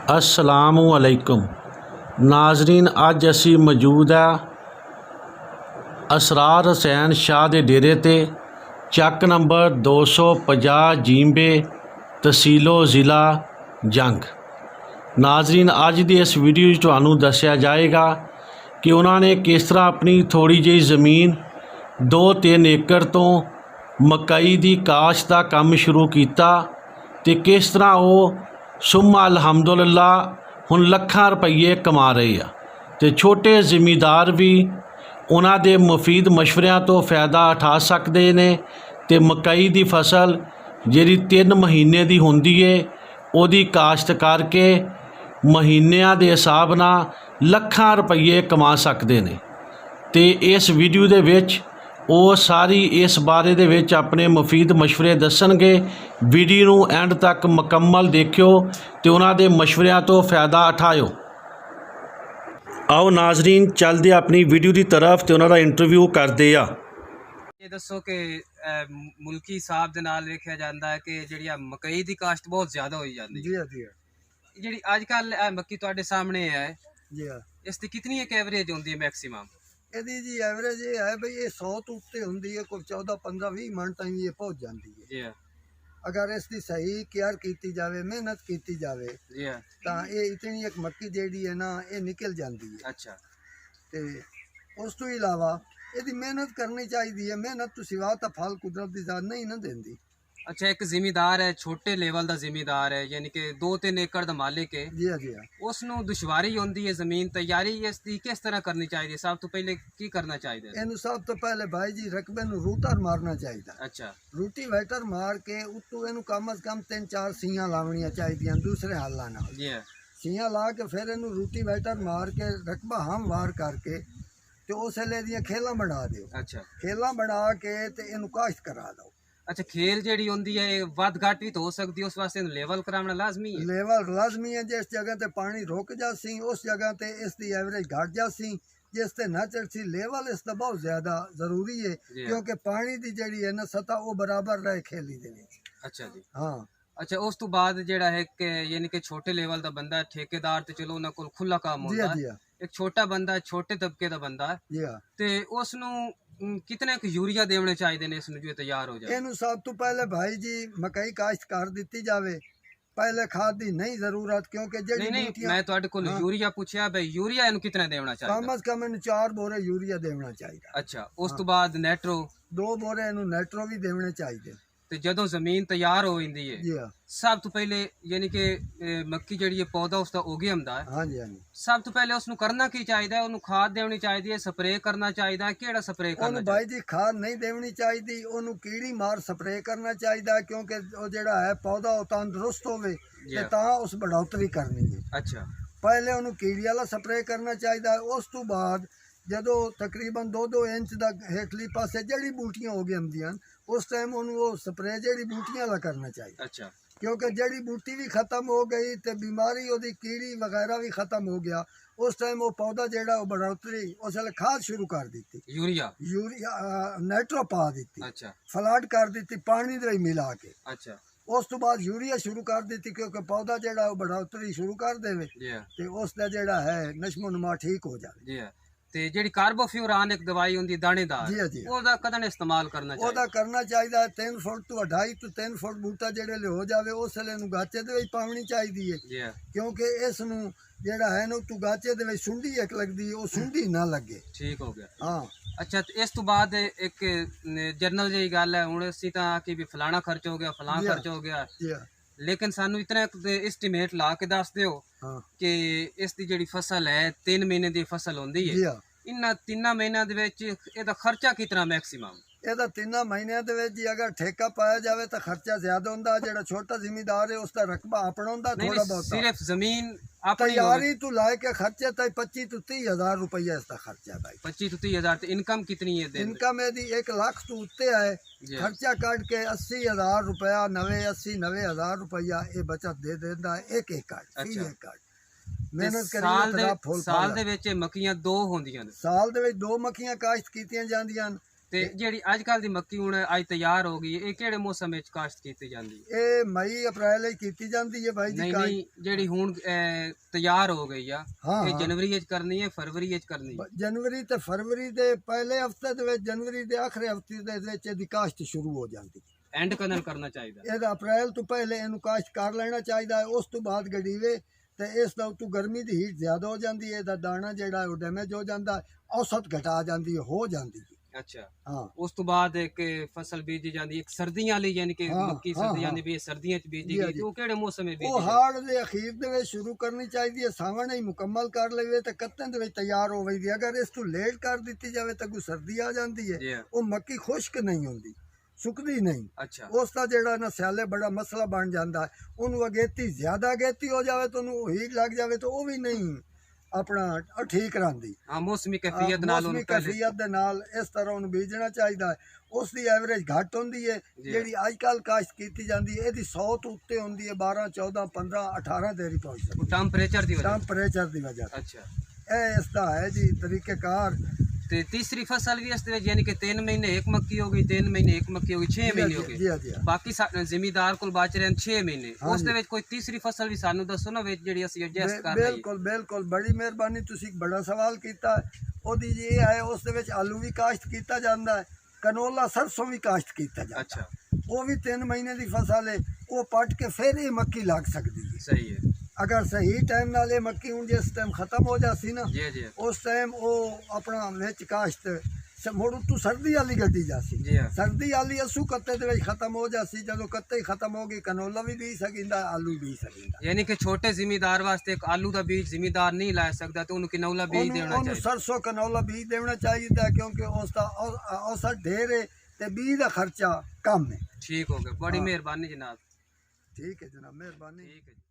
अस्सलामुअलैकुम नाजरीन, अज असी मौजूद है असरार हुसैन शाह के डेरे ते चक नंबर 250 जींबे तहसीलो ज़िला जंग। नाजरीन, अज की इस वीडियो तुहानू दस्या जाएगा कि उन्होंने किस तरह अपनी थोड़ी जी ज़मीन 2-3 एकड़ तो मकई की काश्त का काम शुरू किया ते किस तरह वो सुम्मा अलहमदुलिल्लाह हुण ਲੱਖਾਂ रुपये कमा रहे आ ते छोटे जिमीदार भी उन्हां दे मुफीद मशवरियां तो फ़ायदा उठा सकते हैं ते मकई की फसल जिहड़ी 3 महीने की हुंदी है उहदी काश्त करके महीनों के हिसाब नाल ਲੱਖਾਂ रुपये कमा सकते हैं। तो इस वीडियो दे विच ਉਹ सारी इस बारे ਦੇ ਵਿੱਚ अपने मुफीद मशवरे दसणगे। वीडियो ਨੂੰ एंड तक मुकम्मल देखियो तो उन्होंने मशवरियां तो फ़ायदा उठाओ। आओ नाजरीन, चलते अपनी वीडियो की तरफ तो उन्होंने इंटरव्यू करते आ। ये दसो कि मुल्की हिसाब के नाल वेखिया जाता है कि जिहड़ी मकई की काश्त बहुत ज़्यादा होई जाती जी हाँ जी हाँ जिहड़ी अजकल मक्की तुहाडे सामने है जी हाँ। इसकी कितनी एक एवरेज होंदी है मैक्सिमम? ਇਹਦੀ जी एवरेज ये है भाई, ये 100 तो उत्ते होंदी है, कोई 14-15-20 मन तक ये पहुँच जाती है। जी हाँ अगर इसकी सही केयर की जाए, मेहनत की जाए जी हाँ। तो ये इतनी एक मक्की जी है ना, ये निकल जाती है। अच्छा, तो उस तो इलावा यदि मेहनत करनी चाहिए, मेहनत तो सिवा तो फल कुदरत की ज़ात नहीं ना देंदी। अच्छा, एक जिमीदार है, छोटे लेवल का जिमीदार है, यानी कि 2-3 एकड़ का मालिक है, जी हाँ जी हाँ। उसनों दुश्वारी होंदी है ज़मीन तैयारी इसकी किस तरह करनी चाहिए? सब तो पहले की करना चाहिए? इन सब तो पहले भाई जी रकबे नूं रूटर मारना चाहिए। अच्छा, रूटी वैटर मार के उत्तों इनू कम अज कम 3-4 सीयां लावनियां चाहिए दूसरे हालां नाल। जी हाँ। सीयां ला के फिर इनू रूटी वैटर मार के रकबा हम वार करके तो उस वेले दियां खेलां बना दिओ। अच्छा खेलां बना के ते इनू काश्त करा दो। अच्छा, खेल जेड़ी होंदी है वध घट भी तो हो सकती है, उस वास्ते लेवल कराना लाजमी है। लेवल लाजमी है, जिस जगह ते पानी रुक जासी उस जगह ते इसकी एवरेज घट जासी, जिस ते ना चढ़सी लेवल इसका बहुत ज़्यादा ज़रूरी है क्योंकि पानी की जी है ना सतह वो बराबर रहे खेली दे विच। अच्छा जी। हाँ। अच्छा, उस तो बाद जेड़ा है कि यानी कि छोटे लेवल का बंदा ठेकेदार तो चलो उन्होंने कोल खुला काम जी होता हाँ जी है, हाँ एक छोटा बंदा छोटे तबके का बंदा है जी हाँ। ते उसनू कितने यूरिया देने चाहिए ने इसनू जो तैयार हो जाए? इनू सब तो पहले भाई जी मकई काश्त कर दी जाए, पहले खाद की नहीं जरूरत क्योंकि नहीं नहीं, मैं तुहाडे कोल यूरिया पूछया भाई, यूरिया इनू कितना देना चाहिए? कम अज कम इन 4 बोरे यूरिया देना चाहिए। अच्छा, उस तो बाद नेट्रो 2 बोरे इनू नेट्रो भी देने चाहिए। ते जदों जमीन तैयार हो जाती है जी हाँ। सब तो पहले यानी कि मक्की जड़ी पौधा उसका उगे आंदा है, हाँ जी हाँ जी। सब तो पहले उसनू करना की चाहिए? उन्होंने खाद देनी चाहिए, स्प्रे करना चाहिए, केड़ा स्प्रे करना भाई जी खाद नहीं देनी चाहिए, उन्होंने कीड़ी मार स्प्रे करना चाहिए क्योंकि वो जेड़ा है पौधा वो तंदुरुस्त होवे ते उस बढ़ोतरी करनी है। अच्छा, पहले उन्होंने कीड़ी वाला स्प्रे करना चाहिए, उस तो बाद जदों तकरीबन 2-2 इंच का हेठली पासे जड़ी बूटियां हो गई उस टाइम उन्होंने वो स्प्रे जड़ी बूटियां वाला करना चाहिए। अच्छा, क्योंकि जड़ी बूटी भी खत्म हो गई तो बीमारी ओदी कीड़ी वगैरह भी खत्म हो गया, उस टाइम वो पौधा जेड़ा वो बढ़ोतरी उस वेले खाद शुरू कर दी, यूरिया नाइट्रो पा दी, अच्छा, फ्लड कर दी पानी दे मिला के। अच्छा, उस तो बाद यूरिया शुरू कर दी क्योंकि पौधा जेड़ा वो बढ़ोतरी शुरू कर देवे ते उसका जेड़ा है नशमो नुमा ठीक हो जाए। ते जेडी कार्बोफ्यूरान एक दवाई होंदी दानेदार, जी जी ओदा कदन इस्तेमाल करना चाहिए? ओदा करना चाहिए 3 फुट तो 2.5 तो 3 फुट बूटा जेड़े हो जावे उस वेले नु गाचे दे विच पावनी चाहिए क्योंकि इस नु जेड़ा है ना तू गाचे दे विच सुंडी एक लगदी है, वो सुंडी ना लगे। ठीक हो गया। हाँ। अच्छा, तो इस तो बाद एक जनरल जी गल है हुण असीं तां कि भी फलाना खर्च हो गया फलाना खर्च हो गया, लेकिन सानू इतना एस्टीमेट ला के दस दिओ कि इसकी जिहड़ी फसल है 3 महीने की फसल होंदी है, इन्हां 3 महीनों दे विच इहदा खर्चा कितना मैक्सिमम? ਇਹਦਾ 3 ਮਹੀਨਿਆਂ ਦੇ ਵਿੱਚ ਜੀ ਅਗਰ ਠੇਕਾ ਪਾਇਆ ਜਾਵੇ ਤਾਂ ਖਰਚਾ ਜ਼ਿਆਦਾ ਹੁੰਦਾ, ਜਿਹੜਾ ਛੋਟਾ ਜ਼ਿਮੀਦਾਰ ਹੈ ਉਸ ਦਾ ਰਕਬਾ ਆਪਣਾ ਹੁੰਦਾ ਥੋੜਾ ਬਹੁਤ, ਸਿਰਫ ਜ਼ਮੀਨ ਆਪਣੀ ਤਿਆਰੀ ਤੋਂ ਲੈ ਕੇ ਖਰਚੇ ਤੱਕ 25 ਤੋਂ 30 ਹਜ਼ਾਰ ਰੁਪਈਆ ਇਸ ਦਾ ਖਰਚਾ ਹੈ ਭਾਈ। 25 ਤੋਂ 30 ਹਜ਼ਾਰ। ਤੇ ਇਨਕਮ ਕਿਤਨੀ ਹੈ? ਇਨਕਮ ਇਹਦੀ 1 ਲੱਖ ਤੋਂ ਉੱਤੇ ਹੈ, ਖਰਚਾ ਕੱਢ ਕੇ 80 ਹਜ਼ਾਰ ਰੁਪਇਆ 90 ਹਜ਼ਾਰ ਰੁਪਈਆ ਇਹ ਬਚਤ ਦੇ ਦਿੰਦਾ ਹੈ 1 ਏਕੜ 30 ਏਕੜ ਮਿਹਨਤ ਕਰੀ। ਸਾਲ ਦੇ ਵਿੱਚ ਮੱਕੀਆਂ 2 ਹੁੰਦੀਆਂ ਨੇ, ਸਾਲ ਦੇ ਵਿੱਚ 2 ਮੱਕੀਆਂ ਕਾਸ਼ਤ ਕੀਤੀਆਂ ਜਾਂਦੀਆਂ ਤੇ ਜਿਹੜੀ ਅੱਜ ਕੱਲ ਦੀ ਮੱਕੀ ਹੁਣ ਅੱਜ ਤਿਆਰ ਹੋ ਗਈ ਇਹ ਕਿਹੜੇ ਮੌਸਮ ਵਿੱਚ ਕਾਸ਼ਤ ਕੀਤੀ ਜਾਂਦੀ ਹੈ? ਇਹ ਮਈ ਅਪ੍ਰੈਲ ਵਿੱਚ ਕੀਤੀ ਜਾਂਦੀ ਹੈ ਭਾਈ ਜੀ। ਨਹੀਂ ਜਿਹੜੀ ਹੁਣ ਤਿਆਰ ਹੋ ਗਈ ਆ ਹਾਂ, ਇਹ ਜਨਵਰੀ ਵਿੱਚ ਕਰਨੀ ਹੈ ਫਰਵਰੀ ਵਿੱਚ ਕਰਨੀ ਹੈ? ਜਨਵਰੀ ਤੇ ਫਰਵਰੀ ਦੇ ਪਹਿਲੇ ਹਫਤੇ ਦੇ ਵਿੱਚ, ਜਨਵਰੀ ਦੇ ਆਖਰੀ ਹਫਤੇ ਦੇ ਵਿੱਚ ਇਹਦੀ ਕਾਸ਼ਤ ਸ਼ੁਰੂ ਹੋ ਜਾਂਦੀ ਹੈ। ਐਂਡ ਕਦੋਂ ਕਰਨਾ ਚਾਹੀਦਾ? ਇਹਦਾ ਅਪ੍ਰੈਲ ਤੋਂ ਪਹਿਲੇ ਇਹਨੂੰ ਕਾਸ਼ਤ ਕਰ ਲੈਣਾ ਚਾਹੀਦਾ ਹੈ। ਉਸ ਤੋਂ ਬਾਅਦ ਗੜੀਵੇ ਤੇ ਇਸ ਦਾ ਉਤੋਂ ਗਰਮੀ ਦੀ ਹੀਟ ਜ਼ਿਆਦਾ ਹੋ ਜਾਂਦੀ ਹੈ, ਇਹਦਾ ਦਾਣਾ ਜਿਹੜਾ ਉਹ ਡੈਮੇਜ ਹੋ ਜਾਂਦਾ ਹੈ, ਔਸਤ ਘਟਾ ਜਾਂਦੀ ਹੈ, ਹੋ ਜਾਂਦੀ ਹੈ। ਅੱਛਾ, ਹਾਂ, ਉਸ ਤੋਂ ਬਾਅਦ ਇੱਕ ਫਸਲ ਬੀਜੀ ਜਾਂਦੀ ਇੱਕ ਸਰਦੀਆਂ ਲਈ, ਯਾਨੀ ਕਿ ਮੱਕੀ ਸਰਦੀਆਂ ਦੀ ਵੀ ਸਰਦੀਆਂ ਚ ਬੀਜੀ ਗਈ, ਤੇ ਉਹ ਕਿਹੜੇ ਮੌਸਮ ਵਿੱਚ ਉਹ ਬੀਜੀ? ਹਾੜ ਦੇ ਅਖੀਰ ਦੇ ਵਿੱਚ ਸ਼ੁਰੂ ਕਰਨੀ ਚਾਹੀਦੀ ਹੈ। ਸਾਵਣ ਹੀ ਮੁਕੰਮਲ ਕਰ ਲਵੇ ਤੇ ਕੱਤਣ ਦੇ ਵਿੱਚ ਤਿਆਰ ਹੋ ਗਈ। ਅਗਰ ਇਸ ਤੋਂ ਲੇਟ ਕਰ ਦਿੱਤੀ ਜਾਵੇ ਤਾਂ ਕੋਈ ਸਰਦੀ ਆ ਜਾਂਦੀ ਹੈ, ਜੀ ਹਾਂ। ਉਹ ਮੱਕੀ ਖੁਸ਼ਕ ਨਹੀਂ ਹੁੰਦੀ, ਸੁੱਕਦੀ ਨਹੀਂ। ਅੱਛਾ, ਉਸ ਦਾ ਜਿਹੜਾ ਨਾ ਸਿਆਲੇ ਬੜਾ ਮਸਲਾ ਬਣ ਜਾਂਦਾ ਹੈ। ਉਹਨੂੰ ਅਗੇਤੀ ਜ਼ਿਆਦਾ ਅਗੇਤੀ ਹੋ ਜਾਵੇ ਤਾਂ ਉਹਨੂੰ ਹੀਟ ਲੱਗ ਜਾਵੇ ਤਾਂ ਉਹ ਵੀ ਨਹੀਂ ਆਪਣਾ ਠੀਕ ਰਹਿੰਦੀ। ਹਾਂ, ਮੌਸਮੀ ਕੈਫੀਅਤ ਨਾਲ ਮੌਸਮੀ ਕੈਫੀਅਤ ਦੇ ਨਾਲ ਇਸ ਤਰ੍ਹਾਂ ਉਹਨੂੰ ਬੀਜਣਾ ਚਾਹੀਦਾ ਹੈ। ਉਸ ਦੀ ਐਵਰੇਜ ਘੱਟ ਹੁੰਦੀ ਹੈ। ਜਿਹੜੀ ਅੱਜ ਕੱਲ੍ਹ ਕਾਸ਼ਤ ਕੀਤੀ ਜਾਂਦੀ ਹੈ ਇਹਦੀ 100 ਤੋਂ ਉੱਤੇ ਹੁੰਦੀ ਹੈ, 12 14 15 18 ਦੇਰੀ ਪਹੁੰਚ ਜਾਂਦੀ ਹੈ, ਟੈਂਪਰੇਚਰ ਦੀ ਵਜ੍ਹਾ? ਟੈਂਪਰੇਚਰ ਦੀ ਵਜ੍ਹਾ ਤੋਂ। ਅੱਛਾ, ਇਹ ਇਸ ਦਾ ਹੈ ਜੀ ਤਰੀਕੇਕਾਰ। ਤੇ ਤੀਸਰੀ ਫਸਲ ਵੀ ਇਸ ਦੇ ਵਿੱਚ, ਯਾਨੀ ਕਿ 3 ਮਹੀਨੇ ਇੱਕ ਮੱਕੀ ਹੋ ਗਈ, 3 ਮਹੀਨੇ ਇੱਕ ਮੱਕੀ ਹੋ ਗਈ, 6 ਮਹੀਨੇ ਹੋ ਜੀ ਗਏ। ਹਾਂ ਜੀ ਹਾਂ। ਬਾਕੀ ਜ਼ਿਮੀਦਾਰ ਕੋਲ ਬਚ ਰਹੇ 6 ਮਹੀਨੇ। ਉਸ ਦੇ ਵਿੱਚ ਕੋਈ ਤੀਸਰੀ ਫਸਲ ਵੀ ਸਾਨੂੰ ਦੱਸੋ ਨਾ ਵਿੱਚ ਜਿਹੜੀ ਅਸੀਂ ਐਡਜਸਟ ਕਰ ਲਈਏ। ਬਿਲਕੁਲ ਬਿਲਕੁਲ, ਬੜੀ ਮਿਹਰਬਾਨੀ, ਤੁਸੀਂ ਬੜਾ ਸਵਾਲ ਕੀਤਾ। ਉਹਦੀ ਜੀ ਇਹ ਹੈ, ਉਸ ਦੇ ਵਿੱਚ ਆਲੂ ਵੀ ਕਾਸ਼ਤ ਕੀਤਾ ਜਾਂਦਾ ਹੈ, ਕਨੋਲਾ ਸਰਸੋਂ ਵੀ ਕਾਸ਼ਤ ਕੀਤਾ ਜਾਂਦਾ। ਅੱਛਾ, ਉਹ ਵੀ 3 ਮਹੀਨੇ ਦੀ ਫਸਲ ਹੈ। ਉਹ ਪੱਟ ਕੇ ਫਿਰ ਇਹ ਮੱਕੀ ਲੱਗ ਸਕਦੀ ਹੈ। ਸਹੀ ਹੈ ਅਗਰ ਸਹੀ ਟਾਈਮ ਨਾਲ ਇਹ ਮੱਕੀ ਹੁਣ ਜਿਸ ਟਾਈਮ ਖਤਮ ਹੋ ਜਾਸੀ ਨਾ, ਜੀ ਜੀ ਉਸ ਟਾਈਮ ਉਹ ਆਪਣਾ ਵਿੱਚ ਕਾਸ਼ਤ ਮੁੜ ਉੱਤੋਂ ਸਰਦੀ ਵਾਲੀ ਗੱਡੀ ਜਾਸੀ। ਜੀ ਹਾਂ। ਸਰਦੀ ਵਾਲੀ ਅਸੂ ਕੱਤੇ ਦੇ ਵਿੱਚ ਖਤਮ ਹੋ ਜਾਸੀ। ਜਦੋਂ ਕੱਤੇ ਹੀ ਖਤਮ ਹੋ ਗਈ, ਕਨੋਲਾ ਵੀ ਬੀਜ ਸਕਦਾ, ਆਲੂ ਵੀ ਬੀਜ ਸਕਦਾ। ਯਾਨੀ ਕਿ ਛੋਟੇ ਜ਼ਿਮੀਦਾਰ ਵਾਸਤੇ ਇੱਕ ਆਲੂ ਦਾ ਬੀਜ ਜ਼ਿਮੀਦਾਰ ਨਹੀਂ ਲਾ ਸਕਦਾ ਤੇ ਉਹਨੂੰ ਕਨੌਲਾ ਬੀਜ ਦੇਣਾ ਉਹਨੂੰ ਚਾਹੀਦਾ। ਸਰਸੋਂ ਕਨੋਲਾ ਬੀਜ ਦੇਣਾ ਚਾਹੀਦਾ, ਕਿਉਂਕਿ ਉਸ ਦਾ ਔਸਤ ਢੇਰ ਹੈ ਤੇ ਬੀਜ ਦਾ ਖਰਚਾ ਕਮ ਹੈ। ਠੀਕ ਹੋ ਗਿਆ, ਬੜੀ ਮਿਹਰਬਾਨੀ ਜਨਾਬ। ਠੀਕ ਹੈ ਜਨਾਬ, ਮਿਹਰਬਾਨੀ। ਠੀਕ ਹੈ ਜੀ।